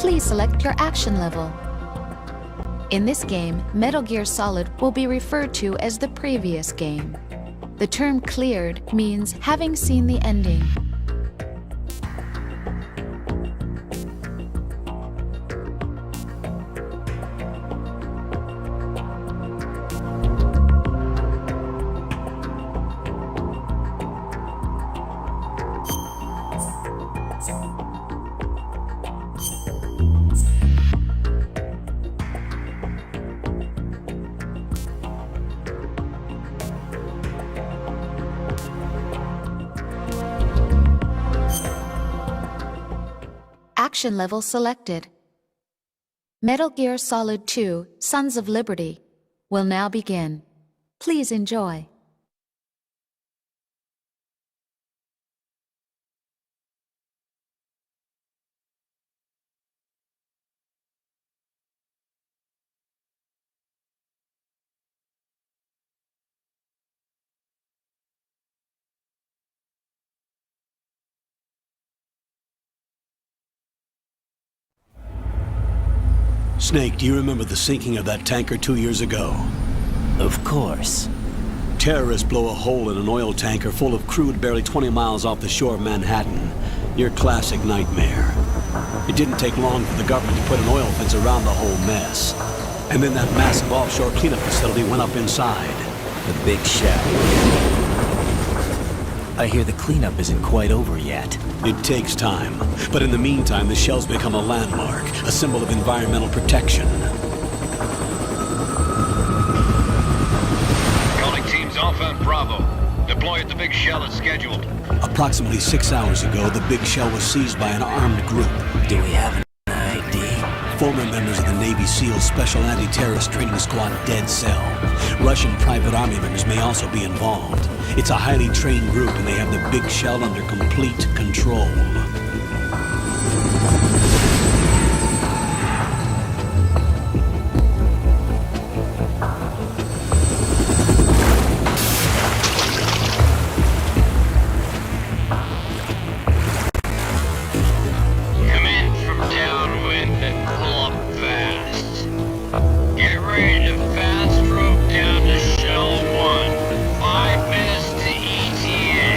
Please select your action level. In this game, Metal Gear Solid will be referred to as the previous game. The term cleared means having seen the ending. Action level selected. Metal Gear Solid 2: Sons of Liberty will now begin. Please enjoy. Snake, do you remember the sinking of that tanker 2 years ago? Of course. Terrorists blow a hole in an oil tanker full of crude barely 20 miles off the shore of Manhattan. Your classic nightmare. It didn't take long for the government to put an oil fence around the whole mess. And then that massive offshore cleanup facility went up inside. The big shell. I hear the cleanup isn't quite over yet. It takes time. But in the meantime, the shell's become a landmark, a symbol of environmental protection. Calling teams Alpha and Bravo. Deploy at the big shell as scheduled. Approximately 6 hours ago, the big shell was seized by an armed group. Do we have an ID? Former members of the Navy SEAL Special Anti-Terrorist Training Squad Dead Cell. Russian private army members may also be involved. It's a highly trained group and they have the big shell under complete control. Come in from downwind and pull up fast. Get ready to fast rope down to Shell 1. 5 minutes to ETA.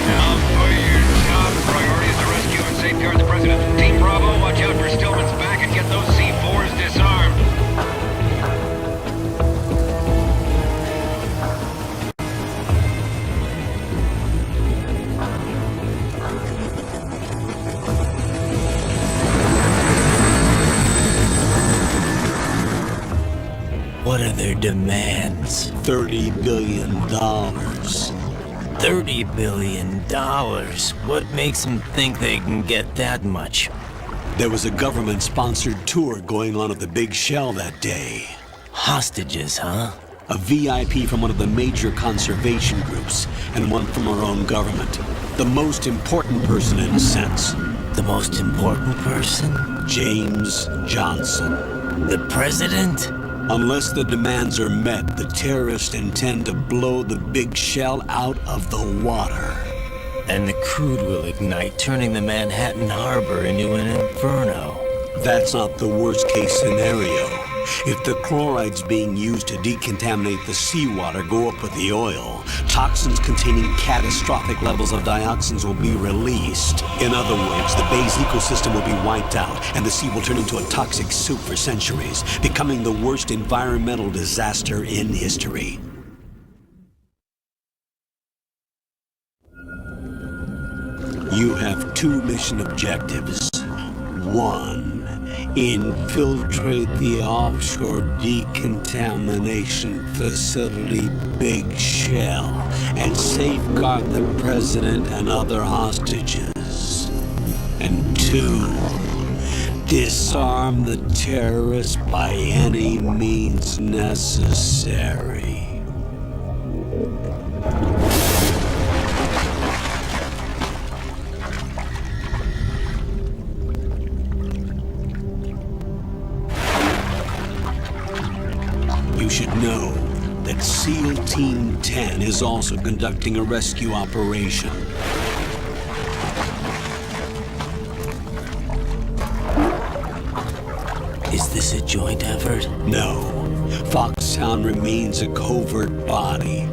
Now for your top priority is to rescue and safeguard the President. Team Bravo, watch out for Stillman's back and get those C4s disarmed. What are their demands? $30 billion. $30 billion? What makes them think they can get that much? There was a government-sponsored tour going on at the big shell that day. Hostages, huh? A VIP from one of the major conservation groups, and one from our own government. The most important person in a sense. The most important person? James Johnson. The president? Unless the demands are met, the terrorists intend to blow the big shell out of the water. And the crude will ignite, turning the Manhattan Harbor into an inferno. That's not the worst-case scenario. If the chlorides being used to decontaminate the seawater go up with the oil, toxins containing catastrophic levels of dioxins will be released. In other words, the bay's ecosystem will be wiped out, and the sea will turn into a toxic soup for centuries, becoming the worst environmental disaster in history. You have 2 mission objectives. 1. Infiltrate the offshore decontamination facility Big Shell and safeguard the president and other hostages. And 2. Disarm the terrorists by any means necessary. You should know that SEAL Team 10 is also conducting a rescue operation. Is this a joint effort? No. Foxhound remains a covert body,